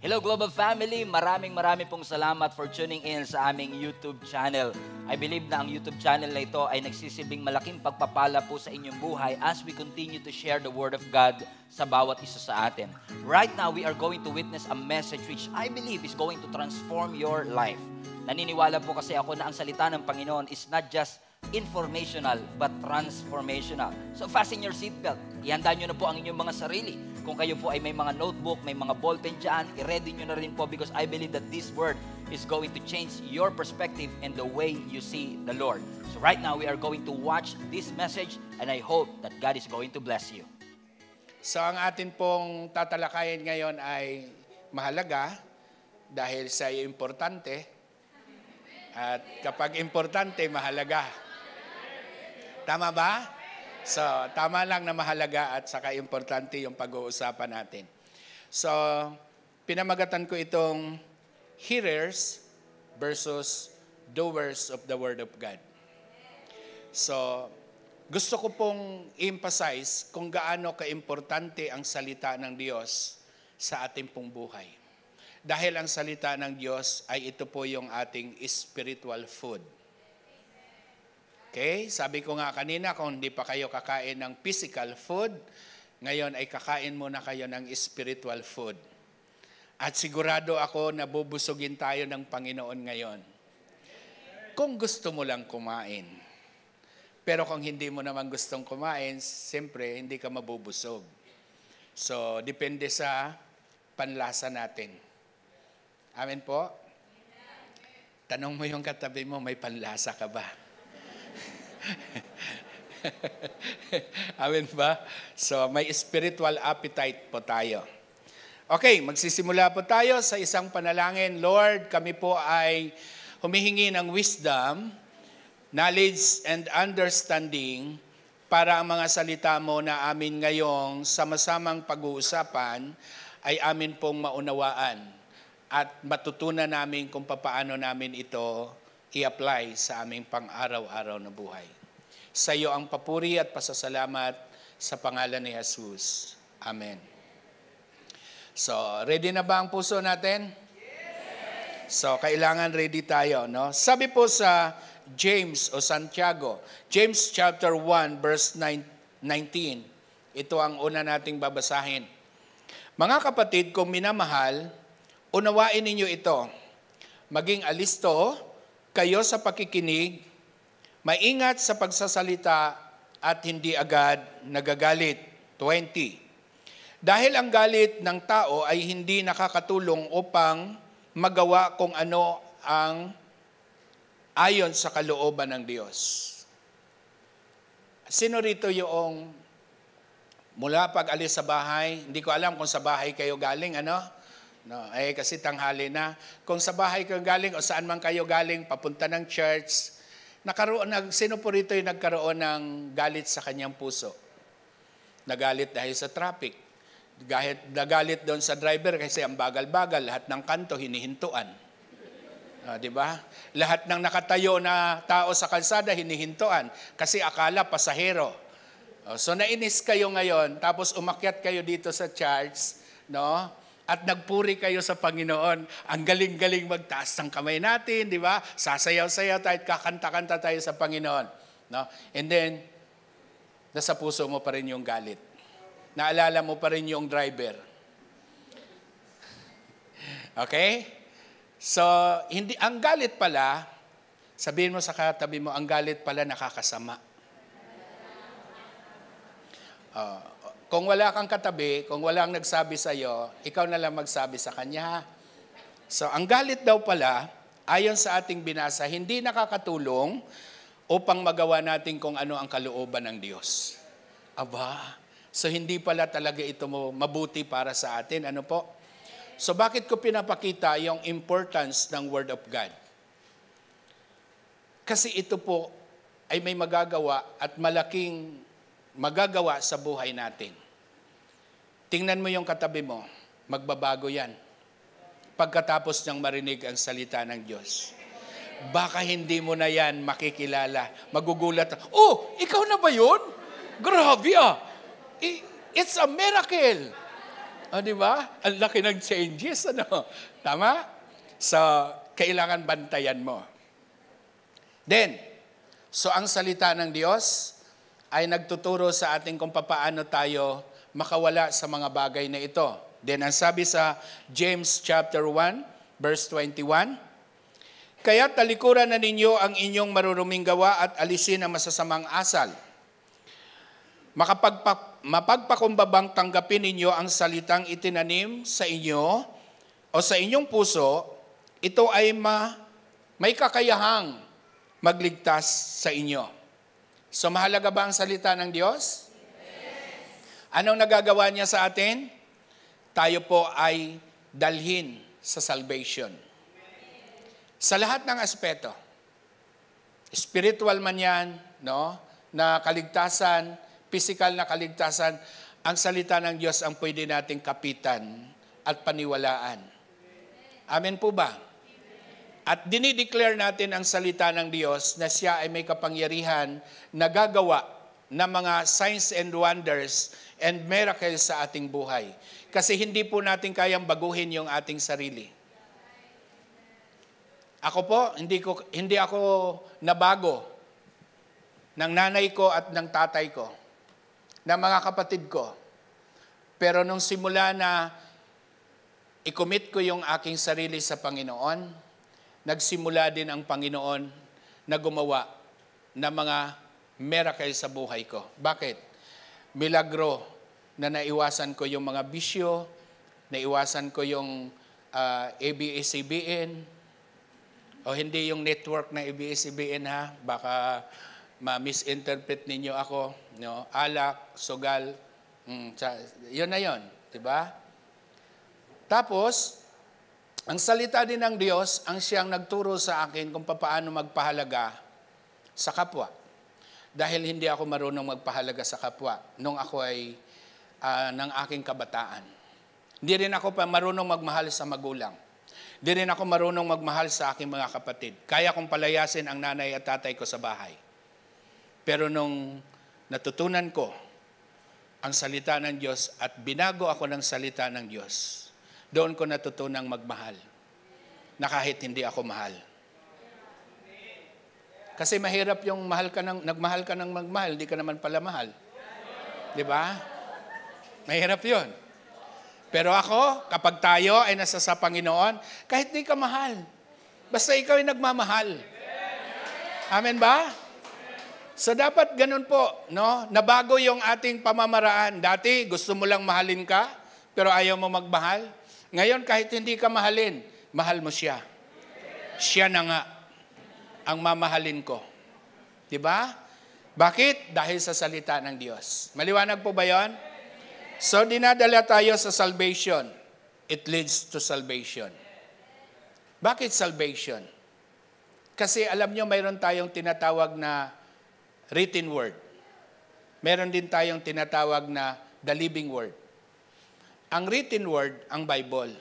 Hello Global Family, maraming pong salamat for tuning in sa aming YouTube channel. I believe na ang YouTube channel na ito ay nagsisilbing malaking pagpapala po sa inyong buhay as we continue to share the Word of God sa bawat isa sa atin. Right now, we are going to witness a message which I believe is going to transform your life. Naniniwala po kasi ako na ang salita ng Panginoon is not just informational but transformational. So fasten your seatbelt. Ihanda nyo na po ang inyong mga sarili. Kung kayo po ay may mga notebook, may mga ballpen dyan, i-ready nyo na rin po because I believe that this word is going to change your perspective and the way you see the Lord. So right now, we are going to watch this message and I hope that God is going to bless you. So ang atin pong tatalakayin ngayon ay mahalaga dahil sa importante at kapag importante, mahalaga. Tama ba? So, tama lang na mahalaga at saka importante yung pag-uusapan natin. So, pinamagatan ko itong hearers versus doers of the Word of God. So, gusto ko pong emphasize kung gaano ka-importante ang salita ng Diyos sa ating pong buhay. Dahil ang salita ng Diyos ay ito po yung ating spiritual food. Okay? Sabi ko nga kanina, kung hindi pa kayo kakain ng physical food, ngayon ay kakain muna kayo ng spiritual food. At sigurado ako na bubusugin tayo ng Panginoon ngayon. Kung gusto mo lang kumain. Pero kung hindi mo naman gustong kumain, siyempre hindi ka mabubusog. So, depende sa panlasa natin. Amen po? Tanong mo yung katabi mo, may panlasa ka ba? Amen ba? So, may spiritual appetite po tayo. Okay, magsisimula po tayo sa isang panalangin. Lord, kami po ay humihingi ng wisdom, knowledge, and understanding para ang mga salita mo na amin ngayong sama-samang pag-uusapan ay amin pong maunawaan at matutunan namin kung paano namin ito i-apply sa aming pang-araw-araw na buhay. Sa iyo ang papuri at pasasalamat sa pangalan ni Jesus. Amen. So, ready na ba ang puso natin? Yes! So, kailangan ready tayo, no? Sabi po sa James o Santiago, James chapter 1 verse 19. Ito ang una nating babasahin. Mga kapatid, kung minamahal, unawain ninyo ito. Maging alisto kayo sa pakikinig, maingat sa pagsasalita at hindi agad nagagalit. 20. Dahil ang galit ng tao ay hindi nakakatulong upang magawa kung ano ang ayon sa kalooban ng Diyos. Sino rito yung mula pag alis sa bahay, hindi ko alam kung sa bahay kayo galing, ano? No, kasi tanghali na. Kung sa bahay kayo galing o saan man kayo galing, papunta ng church, sino po rito yung nagkaroon ng galit sa kanyang puso? Nagalit dahil sa traffic. Nagalit doon sa driver kasi ang bagal-bagal, lahat ng kanto hinihintuan. Di ba? Lahat ng nakatayo na tao sa kalsada hinihintuan kasi akala pasahero. So nainis kayo ngayon, tapos umakyat kayo dito sa church, no? At nagpuri kayo sa Panginoon. Ang galing-galing magtaas ng kamay natin, di ba? Sasayaw-sayaw tayo at kakanta-kanta tayo sa Panginoon. No? And then, nasa puso mo pa rin yung galit. Naalala mo pa rin yung driver. Okay? So, ang galit pala, sabihin mo sa katabi mo, ang galit pala nakakasama. Kung wala kang katabi, kung walang nagsabi sa iyo, ikaw na lang magsabi sa kanya. So, ang galit daw pala, ayon sa ating binasa, hindi nakakatulong upang magawa natin kung ano ang kalooban ng Diyos. Aba, so hindi pala talaga ito mabuti para sa atin. Ano po? So, bakit ko pinapakita yung importance ng Word of God? Kasi ito po ay may magagawa at malaking magagawa sa buhay natin. Tingnan mo yung katabi mo, magbabago yan. Pagkatapos niyang marinig ang salita ng Diyos. Baka hindi mo na yan makikilala. Magugulat. Oh, ikaw na ba yun? Grabe ah. It's a miracle. O, di ba? Ang laki ng changes, ano? Tama? So, kailangan bantayan mo. Then, so ang salita ng Diyos ay nagtuturo sa atin kung paano tayo makawala sa mga bagay na ito. Then, ang sabi sa James chapter 1, verse 21, kaya talikuran na ninyo ang inyong maruruming gawa at alisin ang masasamang asal. Mapagpakumbabang tanggapin ninyo ang salitang itinanim sa inyo o sa inyong puso, ito ay may kakayahang magligtas sa inyo. So mahalaga ba ang salita ng Diyos? Yes. Anong nagagawa niya sa atin? Tayo po ay dalhin sa salvation. Sa lahat ng aspeto. Spiritual man yan, no? Na kaligtasan, physical na kaligtasan, ang salita ng Diyos ang pwede nating kapitan at paniwalaan. Amen po ba? At dinideclare natin ang salita ng Diyos na siya ay may kapangyarihan na gagawa ng mga signs and wonders and miracles sa ating buhay. Kasi hindi po natin kayang baguhin yung ating sarili. Ako po, hindi ako nabago ng nanay ko at ng tatay ko, ng mga kapatid ko. Pero nung simula na i-commit ko yung aking sarili sa Panginoon, nagsimula din ang Panginoon na gumawa ng mga miracle sa buhay ko. Bakit? Milagro na naiwasan ko yung mga bisyo, naiwasan ko yung ABS-CBN, o hindi yung network na ABS-CBN ha, baka ma-misinterpret ninyo ako, no? Alak, sugal, yun na yun, di ba? Tapos, ang salita din ng Diyos, ang siyang nagturo sa akin kung paano magpahalaga sa kapwa. Dahil hindi ako marunong magpahalaga sa kapwa nung ako ay ng aking kabataan. Hindi rin ako pa marunong magmahal sa magulang. Hindi rin ako marunong magmahal sa aking mga kapatid. Kaya kong palayasin ang nanay at tatay ko sa bahay. Pero nung natutunan ko ang salita ng Diyos at binago ako ng salita ng Diyos, doon ko natutunang magmahal na kahit hindi ako mahal. Kasi mahirap yung nagmahal ka ng magmahal, hindi ka naman pala mahal. Di ba? Mahirap yun. Pero ako, kapag tayo ay nasa sa Panginoon, kahit di ka mahal, basta ikaw ay nagmamahal. Amen ba? So dapat ganun po, no? Nabago yung ating pamamaraan. Dati, gusto mo lang mahalin ka, pero ayaw mo magmahal. Ngayon, kahit hindi ka mahalin, mahal mo siya. Siya na nga ang mamahalin ko. Diba? Bakit? Dahil sa salita ng Diyos. Maliwanag po ba yon? So, dinadala tayo sa salvation. It leads to salvation. Bakit salvation? Kasi alam nyo, mayroon tayong tinatawag na written word. Meron din tayong tinatawag na the living word. Ang written word, ang Bible.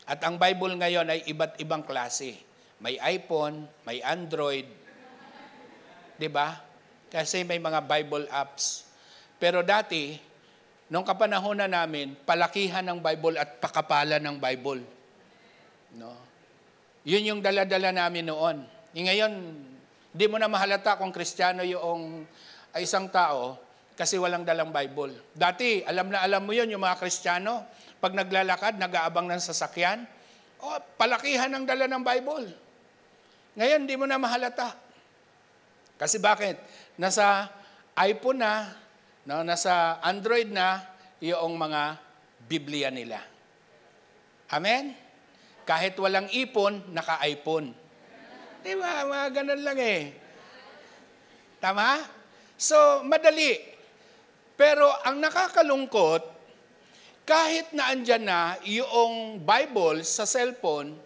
At ang Bible ngayon ay iba't ibang klase. May iPhone, may Android. Diba? Kasi may mga Bible apps. Pero dati, nung kapanahonan namin, palakihan ng Bible at pakapalan ng Bible. No? Yun yung dala-dala namin noon. Ngayon, di mo na mahalata kung Kristiyano yung isang tao kasi walang dalang Bible. Dati, alam mo yun, yung mga Kristiyano, pag naglalakad, nag-aabang ng sasakyan, palakihan ng dala ng Bible. Ngayon, di mo na mahalata. Kasi bakit? Nasa iPhone na, no, nasa Android na, yung mga Biblia nila. Amen? Kahit walang ipon, naka-iPhone. Di ba? Mga ganun lang eh. Tama? So, madali. Pero ang nakakalungkot, kahit na andyan na yung Bible sa cellphone,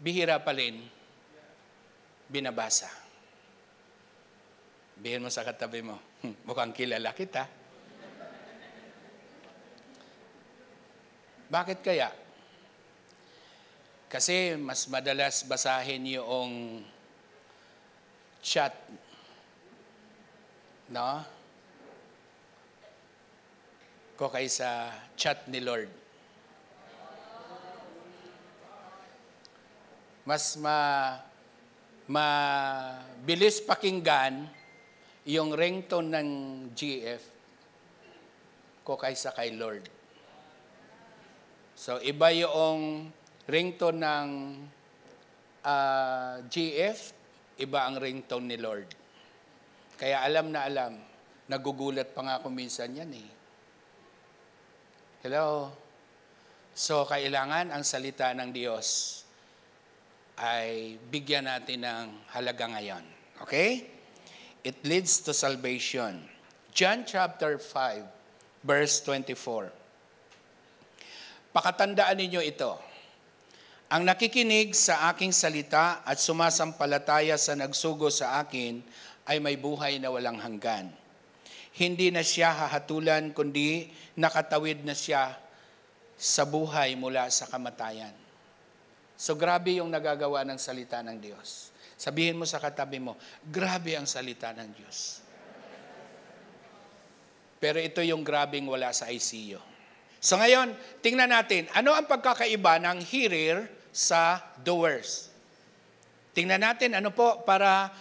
bihira pa rin, binabasa. Bihin mo sa katabi mo, mukhang kilala kita. Bakit kaya? Kasi mas madalas basahin yung chat. No? ko kaysa chat ni Lord. Mas mabilis pakinggan yung ringtone ng GF ko kaysa kay Lord. So, iba yung ringtone ng GF, iba ang ringtone ni Lord. Kaya alam, nagugulat pa nga ako minsan yan eh. Hello? So, kailangan ang salita ng Diyos ay bigyan natin ng halaga ngayon. Okay? It leads to salvation. John chapter 5, verse 24. Pakatandaan ninyo ito. Ang nakikinig sa aking salita at sumasampalataya sa nagsugo sa akin ay may buhay na walang hanggan. Hindi na siya hahatulan, kundi nakatawid na siya sa buhay mula sa kamatayan. So grabe yung nagagawa ng salita ng Diyos. Sabihin mo sa katabi mo, grabe ang salita ng Diyos. Pero ito yung grabing wala sa ICU. So ngayon, tingnan natin, ano ang pagkakaiba ng hearer sa doers? Tingnan natin ano po para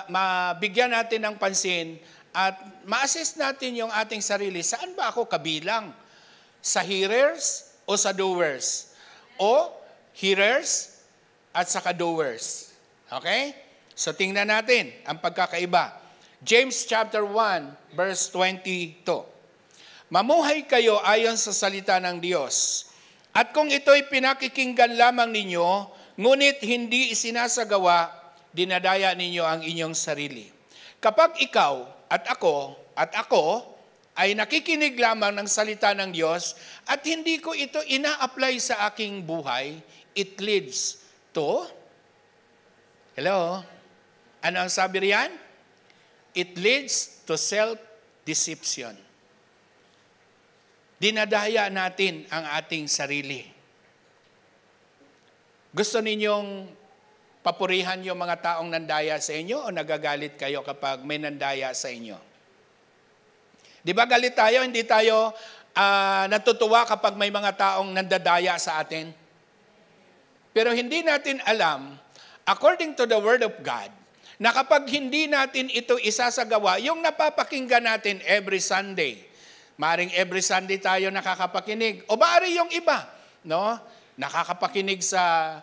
mabigyan natin ng pansin at ma-assess natin yung ating sarili. Saan ba ako kabilang? Sa hearers o sa doers? O hearers at saka doers. Okay? So tingnan natin ang pagkakaiba. James chapter 1 verse 22. Mamuhay kayo ayon sa salita ng Diyos. At kung ito'y pinakikinggan lamang ninyo, ngunit hindi isinasagawa, dinadaya ninyo ang inyong sarili. Kapag ikaw at ako ay nakikinig lamang ng salita ng Diyos at hindi ko ito ina-apply sa aking buhay, it leads to, hello? Ano ang sabi riyan? It leads to self-deception. Dinadaya natin ang ating sarili. Gusto ninyong papurihan yung mga taong nandaya sa inyo o nagagalit kayo kapag may nandaya sa inyo? Di ba galit tayo? Hindi tayo natutuwa kapag may mga taong nandadaya sa atin? Pero hindi natin alam, according to the Word of God, na kapag hindi natin ito isasagawa, yung napapakinggan natin every Sunday, maring every Sunday tayo nakakapakinig, o bari yung iba, no? Nakakapakinig sa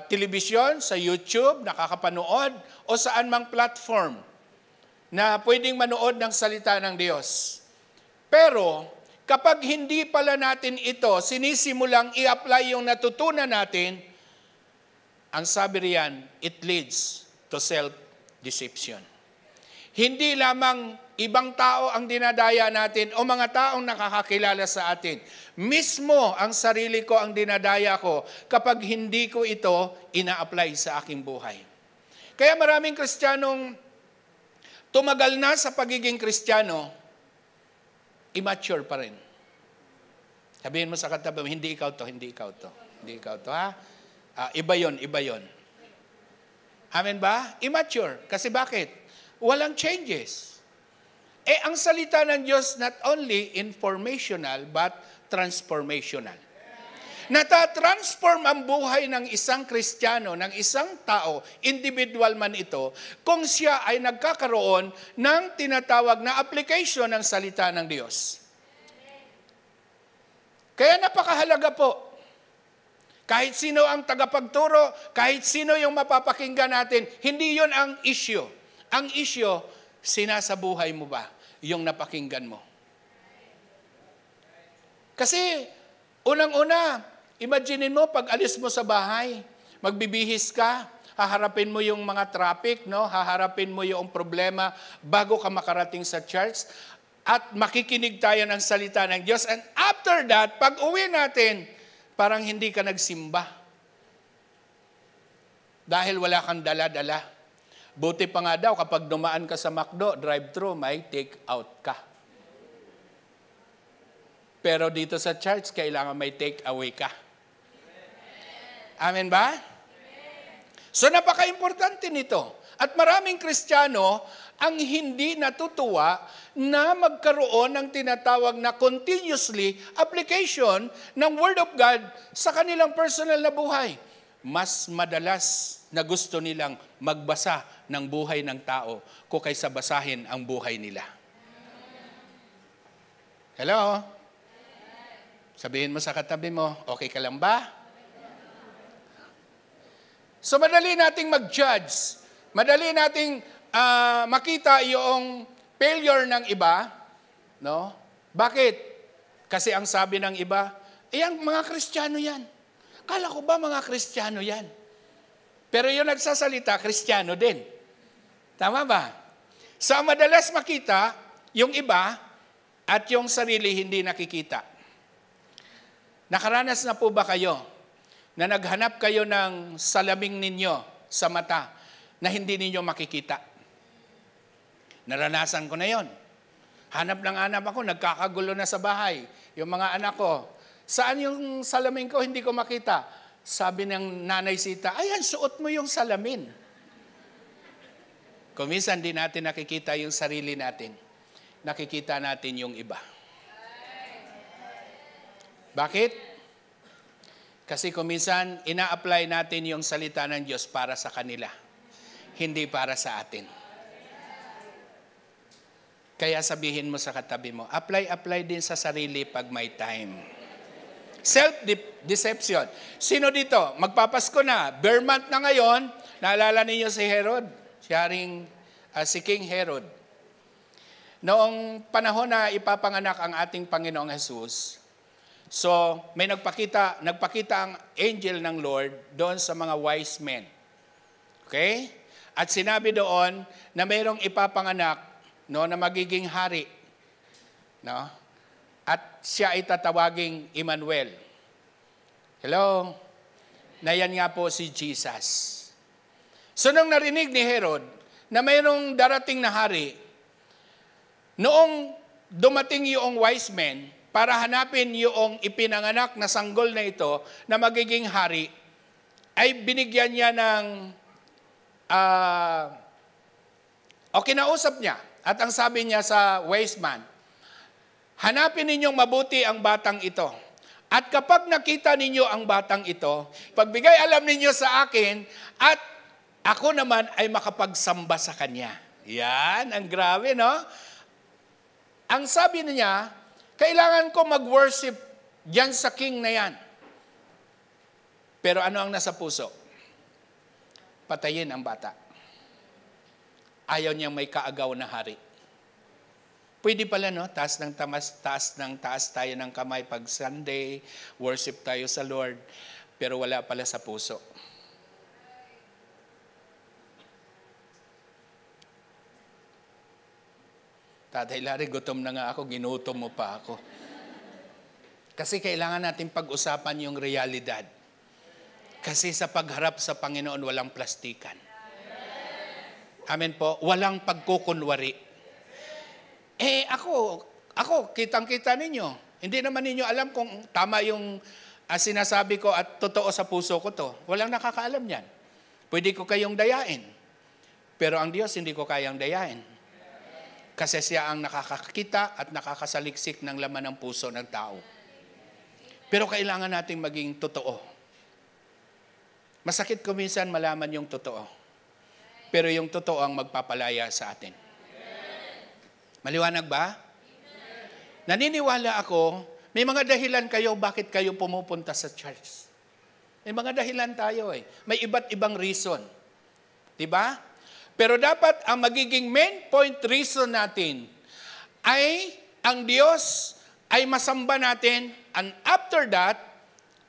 telebisyon, sa YouTube, nakakapanood, o saan mang platform na pwedeng manood ng salita ng Diyos. Pero, kapag hindi pala natin ito, sinisimulang i-apply yung natutunan natin, ang sabi riyan, it leads to self-deception. Hindi lamang ibang tao ang dinadaya natin o mga taong nakakakilala sa atin. Mismo ang sarili ko ang dinadaya ko kapag hindi ko ito ina-apply sa aking buhay. Kaya maraming Kristiyanong tumagal na sa pagiging Kristiyano, immature pa rin. Sabihin mo sa katabi mo, hindi ikaw to, hindi ikaw to. Hindi ikaw to, ha? Iba yon, iba yon. Amen ba? Immature. Kasi bakit? Walang changes. Ang salita ng Diyos not only informational but transformational. Natatransform ang buhay ng isang Kristiyano, ng isang tao, individual man ito, kung siya ay nagkakaroon ng tinatawag na application ng salita ng Diyos. Kaya napakahalaga po. Kahit sino ang tagapagturo, kahit sino yung mapapakinggan natin, hindi yun ang issue. Ang issue, sinasabuhay mo ba yung napakinggan mo? Kasi, unang-una, imaginin mo, pag alis mo sa bahay, magbibihis ka, haharapin mo yung mga traffic, no? Haharapin mo yung problema bago ka makarating sa church, at makikinig tayo ng salita ng Diyos. And after that, pag uwi natin, parang hindi ka nagsimba. Dahil wala kang dala-dala. Buti pa nga daw, kapag dumaan ka sa McDo, drive-thru, may take-out ka. Pero dito sa church, kailangan may take-away ka. Amen ba? So napaka-importante nito. At maraming Kristiyano ang hindi natutuwa na magkaroon ng tinatawag na continuously application ng Word of God sa kanilang personal na buhay. Mas madalas na gusto nilang magbasa ng buhay ng tao kaysa basahin ang buhay nila. Hello? Sabihin mo sa katabi mo, okay ka lang ba? So madali nating mag-judge. Madali nating makita yung failure ng iba. No? Bakit? Kasi ang sabi ng iba, ang mga Kristiyano yan. Kala ko ba mga Kristiyano yan? Pero yung nagsasalita, Kristiyano din. Tama ba? So madalas makita yung iba at yung sarili hindi nakikita. Nakaranas na po ba kayo na naghanap kayo ng salaming ninyo sa mata na hindi ninyo makikita? Naranasan ko na yon. Hanap ako, nagkakagulo na sa bahay. Yung mga anak ko, saan yung salamin ko, hindi ko makita. Sabi ng nanay Sita, ayan, suot mo yung salamin. Kung minsan di natin nakikita yung sarili natin, nakikita natin yung iba. Bakit? Kasi kung minsan, ina-apply natin yung salita ng Diyos para sa kanila, hindi para sa atin. Kaya sabihin mo sa katabi mo, apply din sa sarili pag may time. Self-deception. Sino dito? Magpapasko na. Bare month na ngayon. Naalala ninyo si Herod? Si King Herod. Noong panahon na ipapanganak ang ating Panginoong Jesus, so may nagpakita ang angel ng Lord doon sa mga wise men. Okay? At sinabi doon na mayroong ipapanganak na magiging hari. No? At siya ay tatawaging Emmanuel. Hello? Na yan nga po si Jesus. So nung narinig ni Herod na mayroong darating na hari, noong dumating yung wise men para hanapin yung ipinanganak na sanggol na ito na magiging hari, ay binigyan niya ng kinausap niya. At ang sabi niya sa wise man, hanapin ninyong mabuti ang batang ito. At kapag nakita ninyo ang batang ito, pagbigay alam ninyo sa akin, at ako naman ay makapagsamba sa kanya. Yan, ang grabe, no? Ang sabi niya, kailangan ko mag-worship diyan sa king na yan. Pero ano ang nasa puso? Patayin ang bata. Ayaw niyang may kaagaw na hari. Pwede pala, no? Taas tayo ng kamay pag Sunday, worship tayo sa Lord, pero wala pala sa puso. Tatay Larry, gutom na nga ako, ginutom mo pa ako. Kasi kailangan natin pag-usapan yung realidad. Kasi sa pagharap sa Panginoon, walang plastikan. Amen po, walang pagkukunwari. Ako, kitang-kita ninyo. Hindi naman ninyo alam kung tama yung sinasabi ko at totoo sa puso ko to. Walang nakakaalam yan. Pwede ko kayong dayain. Pero ang Diyos, hindi ko kayang dayain. Kasi siya ang nakakakita at nakakasaliksik ng laman ng puso ng tao. Pero kailangan nating maging totoo. Masakit ko minsan malaman yung totoo. Pero yung totoo ang magpapalaya sa atin. Maliwanag ba? Naniniwala ako, may mga dahilan kayo bakit kayo pumupunta sa church. May mga dahilan tayo eh. May iba't ibang reason. Diba? Pero dapat ang magiging main point reason natin ay ang Diyos ay masamba natin, and after that,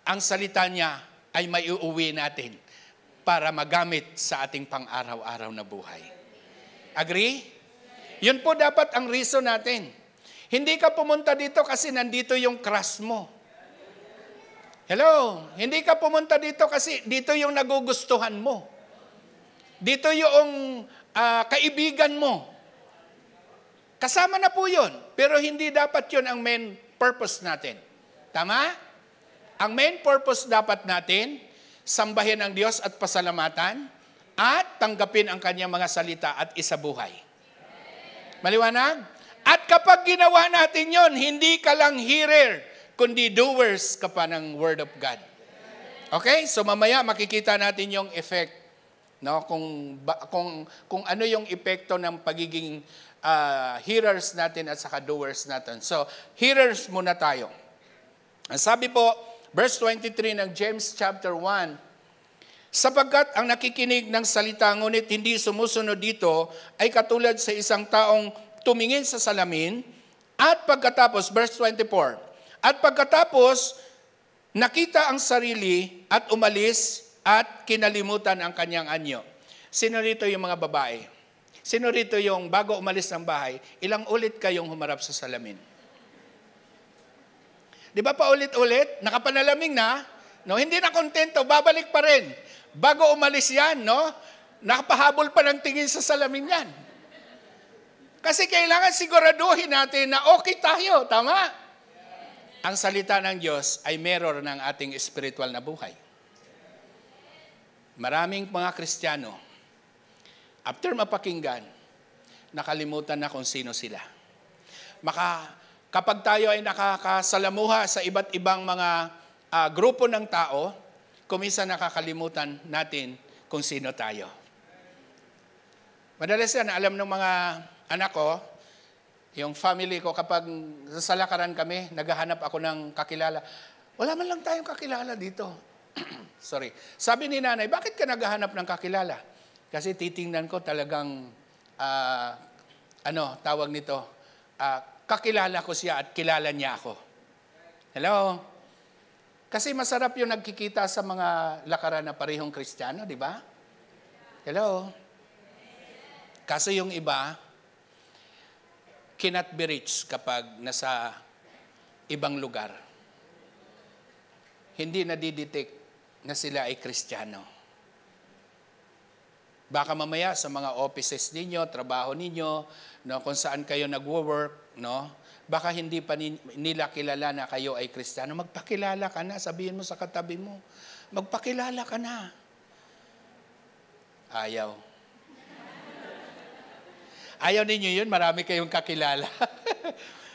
ang salita niya ay maiuwi natin para magamit sa ating pang-araw-araw na buhay. Agree? Yun po dapat ang reason natin. Hindi ka pumunta dito kasi nandito yung crush mo. Hello? Hindi ka pumunta dito kasi dito yung nagugustuhan mo. Dito yung kaibigan mo. Kasama na po yun. Pero hindi dapat yun ang main purpose natin. Tama? Ang main purpose dapat natin, sambahin ang Diyos at pasalamatan, at tanggapin ang kanyang mga salita at isabuhay. Maliwanag? At kapag ginawa natin yon, hindi ka lang hearer, kundi doers ka pa ng Word of God. Okay? So mamaya makikita natin yung effect, no? Kung ano yung epekto ng pagiging hearers natin at saka doers natin. So, hearers muna tayo. Ang sabi po, verse 23 ng James chapter 1, sapagkat ang nakikinig ng salita ngunit hindi sumusunod dito ay katulad sa isang taong tumingin sa salamin at pagkatapos, verse 24, at pagkatapos nakita ang sarili at umalis at kinalimutan ang kanyang anyo. Sino rito yung mga babae? Sino rito yung bago umalis ng bahay, ilang ulit kayong humarap sa salamin? Di ba paulit-ulit? Nakapanalaming na, no? Hindi na kontento, babalik pa rin. Bago umalis yan, no? Nakapahabol pa ng tingin sa salamin yan. Kasi kailangan siguraduhin natin na okay tayo, tama? Ang salita ng Diyos ay mirror ng ating spiritual na buhay. Maraming mga Kristiyano, after mapakinggan, nakalimutan na kung sino sila. Kapag tayo ay nakakasalamuha sa iba't ibang mga grupo ng tao, kuminsan nakakalimutan natin kung sino tayo. Madalas yan, alam ng mga anak ko, yung family ko, kapag sa lakaran kami, naghahanap ako ng kakilala. Wala man lang tayong kakilala dito. Sorry. Sabi ni nanay, bakit ka naghahanap ng kakilala? Kasi titingnan ko talagang, tawag nito, kakilala ko siya at kilala niya ako. Hello? Kasi masarap yung nagkikita sa mga lakaran na parehong Kristiyano, di ba? Hello? Kaso yung iba, cannot be reached kapag nasa ibang lugar. Hindi nadidetect na sila ay Kristiyano. Baka mamaya sa mga offices ninyo, trabaho ninyo, no, kung saan kayo nagwo-work, no, baka hindi pa nila kilala na kayo ay Kristiyano. Magpakilala ka na, sabihin mo sa katabi mo, magpakilala ka na. Ayaw. Ayaw ninyo yun, marami kayong kakilala.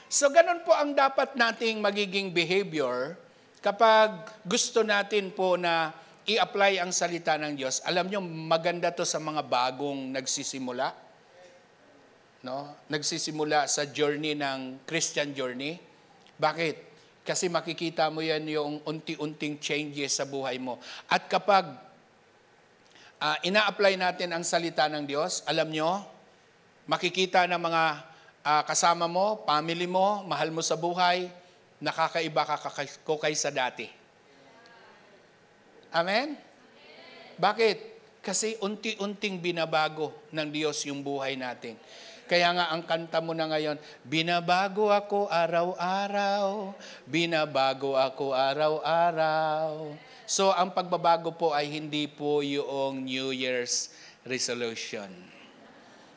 So, ganun po ang dapat nating magiging behavior kapag gusto natin po na i-apply ang salita ng Diyos. Alam nyo, maganda to sa mga bagong nagsisimula. No? Nagsisimula sa journey ng Christian journey. Bakit? Kasi makikita mo yan yung unti-unting changes sa buhay mo. At kapag ina-apply natin ang salita ng Diyos, alam nyo, makikita ng mga kasama mo, family mo, mahal mo sa buhay, nakakaiba ko kaysa dati. Amen? Bakit? Kasi unti-unting binabago ng Diyos yung buhay natin. Kaya nga ang kanta mo na ngayon, binabago ako araw-araw, binabago ako araw-araw. So ang pagbabago po ay hindi po yung New Year's resolution.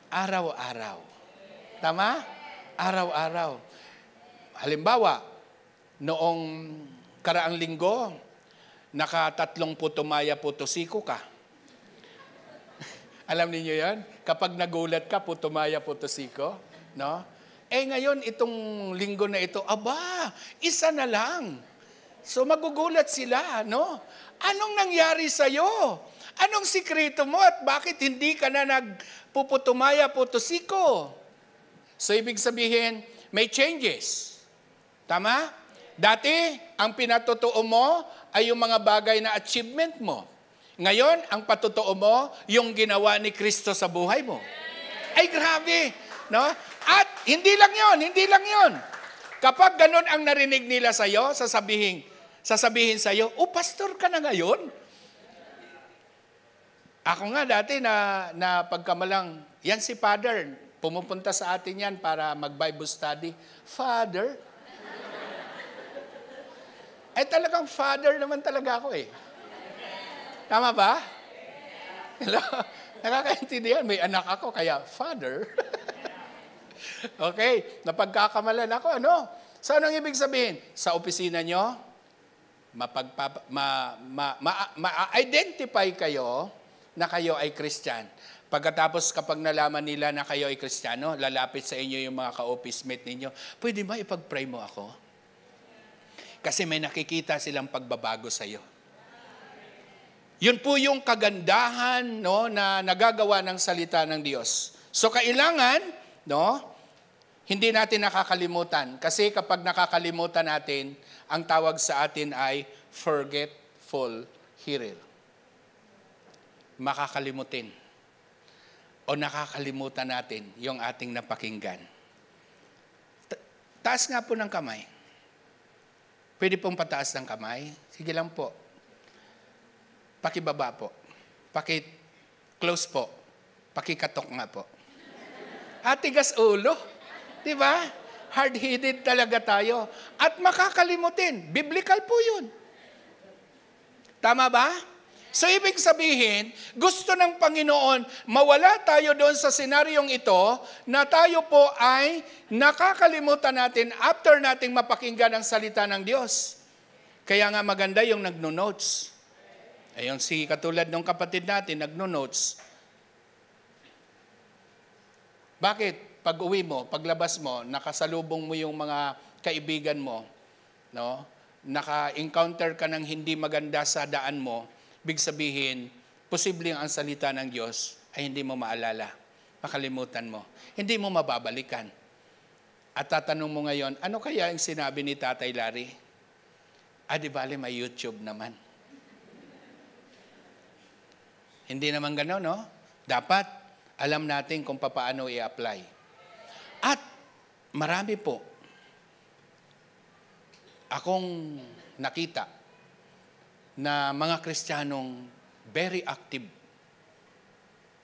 Araw-araw. Tama? Araw-araw. Halimbawa, noong karaang linggo, naka-3 putumaya putosiko ka. Alam niyo yan? Kapag nagulat ka, putumaya putosiko. No? Ngayon, itong linggo na ito, isa na lang. So magugulat sila, no? Anong nangyari sa'yo? Anong sikreto mo at bakit hindi ka na nagpuputumaya putosiko? So ibig sabihin, may changes. Tama? Dati, ang pinatotoo mo ay yung mga bagay na achievement mo. Ngayon, ang patotoo mo, yung ginawa ni Kristo sa buhay mo. Ay, grabe! No? At hindi lang yon. Kapag ganun ang narinig nila sa'yo, sasabihin sa'yo, pastor ka na ngayon? Ako nga dati na pagkamalang, yan si Father, pumupunta sa atin yan para mag-Bible study. Father? Ay talagang father naman talaga ako eh. Tama ba? Hello? Nakakaintindihan, may anak ako, kaya father. Okay, napagkakamalan ako, ano? So anong ibig sabihin? Sa opisina nyo, ma-identify kayo na kayo ay Christian. Pagkatapos kapag nalaman nila na kayo ay Kristiyano, lalapit sa inyo yung mga ka-office mate ninyo, pwede ba ipag-pray mo ako? Kasi may nakikita silang pagbabago sa iyo. Yun po yung kagandahan, no, na nagagawa ng salita ng Diyos. So kailangan, no, hindi natin nakakalimutan. Kasi kapag nakakalimutan natin, ang tawag sa atin ay forgetful hearer. Makakalimutin. O nakakalimutan natin yung ating napakinggan. Taas nga po ng kamay. Pwede pong pataas ng kamay. Sige lang po. Pakibaba po. Paki-close po. Pakikatok nga po. Tigas ulo. Di ba? Hard-headed talaga tayo. At makakalimutin. Biblical po yun. Tama ba? So, ibig sabihin, gusto ng Panginoon, mawala tayo doon sa senaryong ito na tayo po ay nakakalimutan natin after nating mapakinggan ang salita ng Diyos. Kaya nga maganda yung nagno-notes. Ayun, katulad ng kapatid natin, nagno-notes. Bakit? Pag uwi mo, paglabas mo, nakasalubong mo yung mga kaibigan mo, no? Naka-encounter ka ng hindi maganda sa daan mo, big sabihin, posibleng ang salita ng Diyos ay hindi mo maalala, makalimutan mo, hindi mo mababalikan. At tatanong mo ngayon, ano kaya ang sinabi ni Tatay Larry? Di bale, may YouTube naman. Hindi naman gano'n, no? Dapat alam natin kung paano i-apply. At marami po akong nakita na mga Kristiyanong very active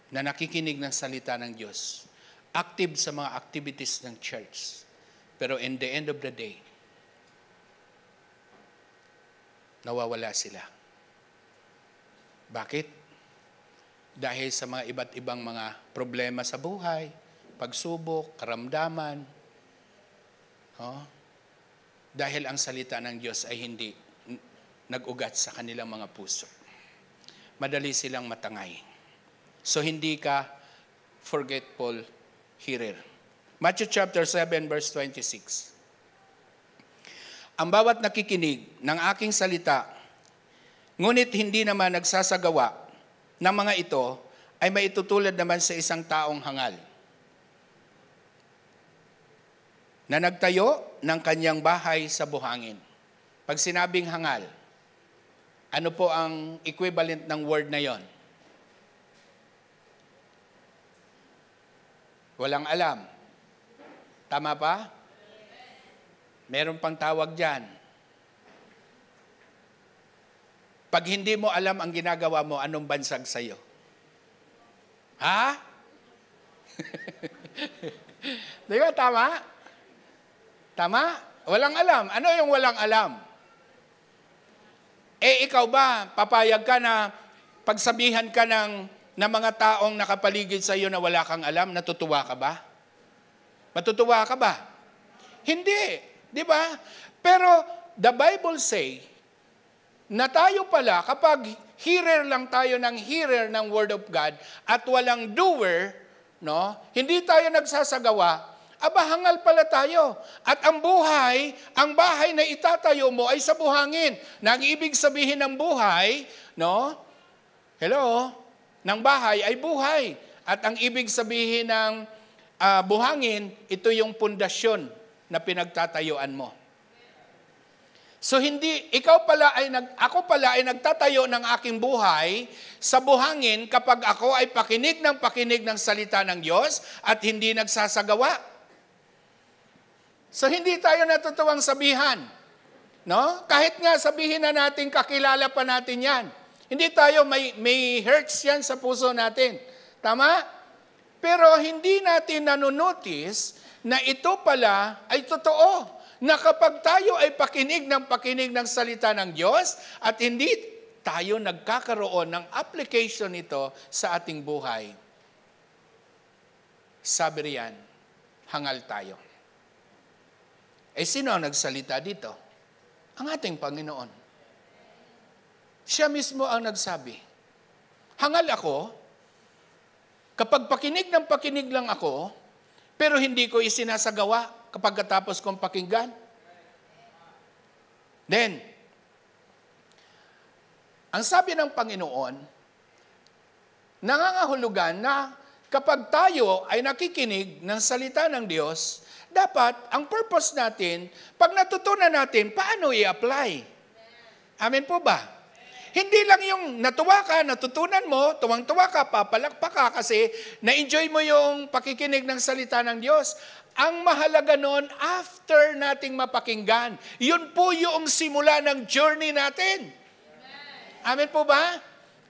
na nakikinig ng salita ng Diyos. Active sa mga activities ng church. Pero in the end of the day, nawawala sila. Bakit? Dahil sa mga iba't ibang mga problema sa buhay, pagsubok, karamdaman. Dahil ang salita ng Diyos ay hindi nag-ugat sa kanilang mga puso. Madali silang matangay. So hindi ka forgetful hearer. Matthew chapter 7 verse 26. Ang bawat nakikinig ng aking salita, ngunit hindi naman nagsasagawa ng mga ito, ay maitutulad naman sa isang taong hangal na nagtayo ng kanyang bahay sa buhangin. Pag sinabing hangal, ano po ang equivalent ng word na yon? Walang alam. Tama ba? Meron pang tawag dyan. Pag hindi mo alam ang ginagawa mo, anong bansag sa'yo? Ha? Di ba? Tama? Tama? Walang alam. Ano yung walang alam? Ikaw ba, papayag ka na pagsabihan ka ng mga taong nakapaligid sa iyo na wala kang alam, natutuwa ka ba? Matutuwa ka ba? Hindi. Di ba? Pero the Bible say na tayo pala, kapag hearer lang tayo ng hearer ng Word of God at walang doer, no, hindi tayo nagsasagawa, hangal pala tayo. At ang bahay na itatayo mo ay sa buhangin. Nang ibig sabihin ng buhay, no? Hello? Ng bahay ay buhay. At ang ibig sabihin ng buhangin, ito yung pundasyon na pinagtatayuan mo. So ako pala ay nagtatayo ng aking buhay sa buhangin kapag ako ay pakinig ng salita ng Diyos at hindi nagsasagawa. So hindi tayo natutuwang sabihan, no? Kahit nga sabihin na natin kakilala pa natin 'yan. Hindi tayo may hurts 'yan sa puso natin. Tama? Pero hindi natin nanonotice na ito pala ay totoo. Na kapag tayo ay pakinig ng salita ng Diyos at hindi tayo nagkakaroon ng application nito sa ating buhay, sabi riyan, hangal tayo. Sino ang nagsalita dito? Ang ating Panginoon. Siya mismo ang nagsabi. Hangal ako, kapag pakinig ng pakinig lang ako, pero hindi ko isinasagawa kapag katapos kong pakinggan. Then, ang sabi ng Panginoon, nangangahulugan na kapag tayo ay nakikinig ng salita ng Diyos, dapat ang purpose natin, pag natutunan natin, paano i-apply? Amen po ba? Hindi lang yung natuwa ka, natutunan mo, tuwang-tuwa ka, papalakpak ka kasi na-enjoy mo yung pakikinig ng salita ng Diyos. Ang mahalaga nun, after nating mapakinggan, yun po yung simula ng journey natin. Amen po ba?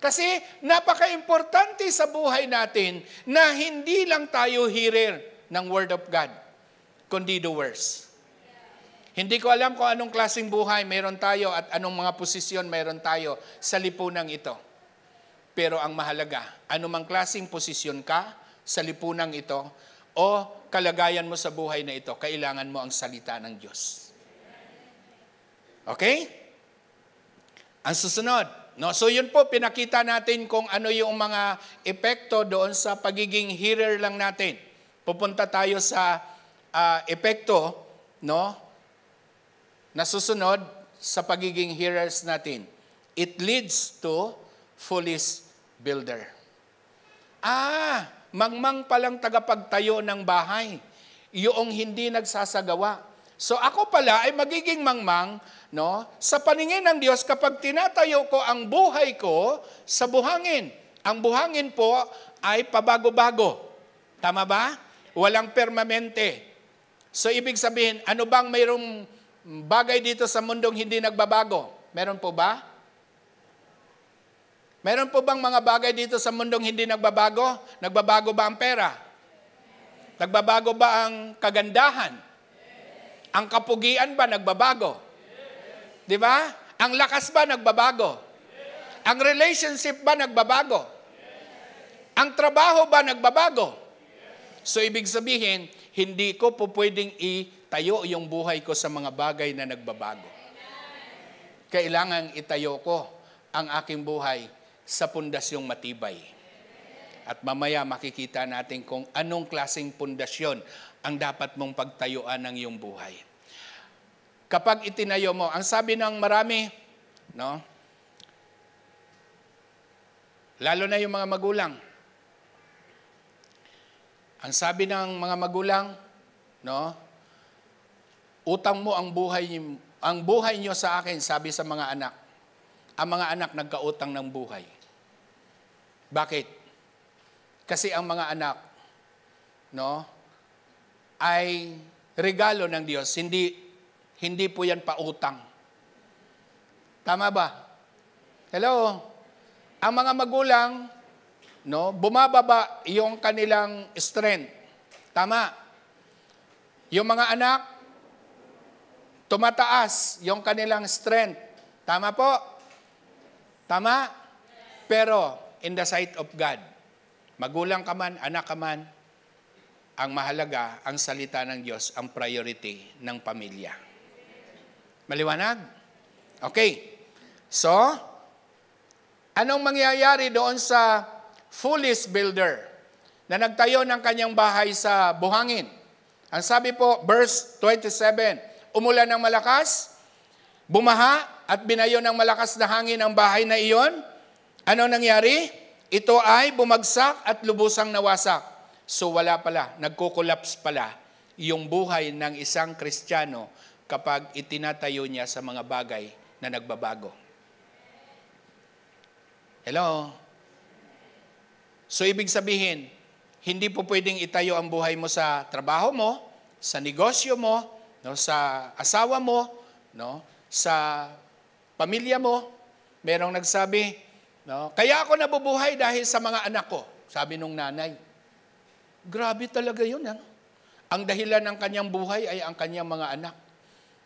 Kasi napaka-importante sa buhay natin na hindi lang tayo hearer ng Word of God, kundi doers. Hindi ko alam kung anong klaseng buhay mayroon tayo at anong mga posisyon mayroon tayo sa lipunang ito. Pero ang mahalaga, anumang klaseng posisyon ka sa lipunang ito o kalagayan mo sa buhay na ito, kailangan mo ang salita ng Diyos. Okay? Ang susunod. No? So yun po, pinakita natin kung ano yung mga epekto doon sa pagiging hearer lang natin. Pupunta tayo sa epekto, no? Na susunod sa pagiging hearers natin. It leads to foolish builder. Mangmang palang tagapagtayo ng bahay. Yung hindi nagsasagawa. So ako pala ay magiging mangmang, no? Sa paningin ng Diyos kapag tinatayo ko ang buhay ko sa buhangin. Ang buhangin po ay pabago-bago. Tama ba? Walang permanente. So ibig sabihin, ano bang mayroong bagay dito sa mundong hindi nagbabago? Meron po ba? Meron po bang mga bagay dito sa mundong hindi nagbabago? Nagbabago ba ang pera? Nagbabago ba ang kagandahan? Ang kapugian ba nagbabago? Di ba? Ang lakas ba nagbabago? Ang relationship ba nagbabago? Ang trabaho ba nagbabago? So ibig sabihin, hindi ko po pwedeng itayo yung buhay ko sa mga bagay na nagbabago. Kailangan itayo ko ang aking buhay sa pundasyong matibay. At mamaya makikita natin kung anong klaseng pundasyon ang dapat mong pagtayuan ng iyong buhay. Kapag itinayo mo, ang sabi ng marami, no? Lalo na yung mga magulang. Ang sabi ng mga magulang, no? Utang mo ang buhay niyo sa akin, sabi sa mga anak. Ang mga anak nagkautang ng buhay. Bakit? Kasi ang mga anak, no, ay regalo ng Diyos. Hindi po yan pautang. Tama ba? Hello? Ang mga magulang, no, bumababa yung kanilang strength. Tama. Yung mga anak, tumataas yung kanilang strength. Tama po? Tama? Pero, in the sight of God, magulang ka man, anak ka man, ang mahalaga, ang salita ng Diyos, ang priority ng pamilya. Maliwanag? Okay. So, anong mangyayari doon sa foolish builder na nagtayo ng kanyang bahay sa buhangin? Ang sabi po, verse 27, umulan ng malakas, bumaha at binayo ng malakas na hangin ang bahay na iyon. Ano nangyari? Ito ay bumagsak at lubusang nawasak. So wala pala, nagkukulaps pala yung buhay ng isang Kristiyano kapag itinatayo niya sa mga bagay na nagbabago. Hello? So ibig sabihin, hindi po pwedeng itayo ang buhay mo sa trabaho mo, sa negosyo mo, no, sa asawa mo, no, sa pamilya mo. Merong nagsabi, no, kaya ako nabubuhay dahil sa mga anak ko, sabi nung nanay. Grabe talaga yun. Ang dahilan ng kanyang buhay ay ang kanyang mga anak.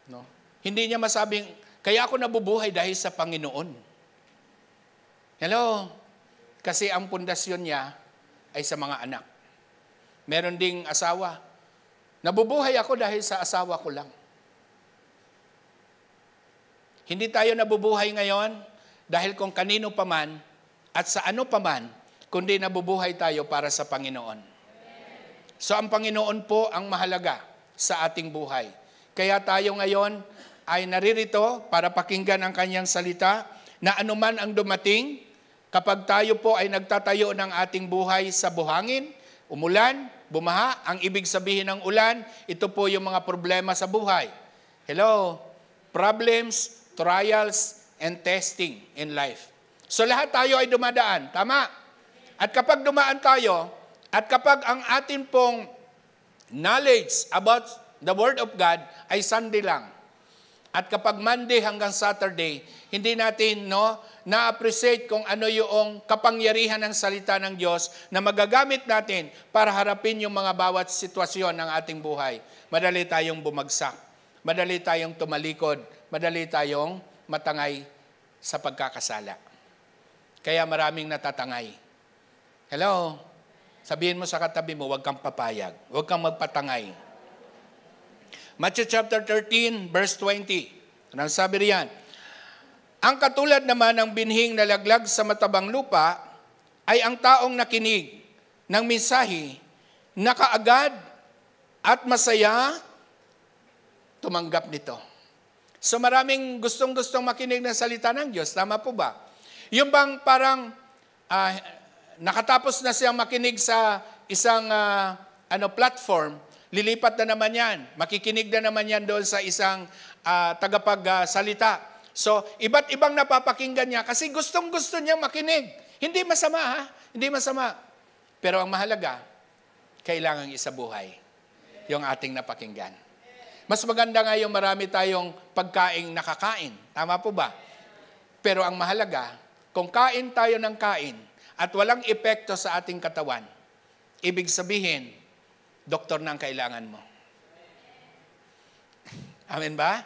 No? Hindi niya masabing, kaya ako nabubuhay dahil sa Panginoon. Hello? Kasi ang pundasyon niya ay sa mga anak. Meron ding asawa. Nabubuhay ako dahil sa asawa ko lang. Hindi tayo nabubuhay ngayon dahil kung kanino pa man at sa ano paman, kundi nabubuhay tayo para sa Panginoon. So ang Panginoon po ang mahalaga sa ating buhay. Kaya tayo ngayon ay naririto para pakinggan ang kanyang salita na anuman ang dumating, kapag tayo po ay nagtatayo ng ating buhay sa buhangin, umulan, bumaha, ang ibig sabihin ng ulan, ito po yung mga problema sa buhay. Hello? Problems, trials, and testing in life. So lahat tayo ay dumadaan, tama? At kapag dumaan tayo, at kapag ang atin pong knowledge about the Word of God ay Sunday lang, at kapag Monday hanggang Saturday, hindi natin na-appreciate kung ano yung kapangyarihan ng salita ng Diyos na magagamit natin para harapin yung mga bawat sitwasyon ng ating buhay. Madali tayong bumagsak, madali tayong tumalikod, madali tayong matangay sa pagkakasala. Kaya maraming natatangay. Hello? Sabihin mo sa katabi mo, huwag kang papayag, huwag kang magpatangay. Matthew chapter 13, verse 20. Anong sabi riyan? Ang katulad naman ng binhing nalaglag sa matabang lupa ay ang taong nakinig ng mensahe na kaagad at masaya tumanggap nito. So maraming gustong-gustong makinig ng salita ng Diyos. Tama po ba? Yung bang parang nakatapos na siyang makinig sa isang platform, lilipat na naman yan. Makikinig na naman yan doon sa isang tagapagsalita. So, iba't ibang napapakinggan niya kasi gustong-gusto niya makinig. Hindi masama, ha? Hindi masama. Pero ang mahalaga, kailangan isabuhay yung ating napakinggan. Mas maganda nga yung marami tayong pagkaing nakakain. Tama po ba? Pero ang mahalaga, kung kain tayo ng kain at walang epekto sa ating katawan, ibig sabihin, doktor na ang kailangan mo. Amen ba?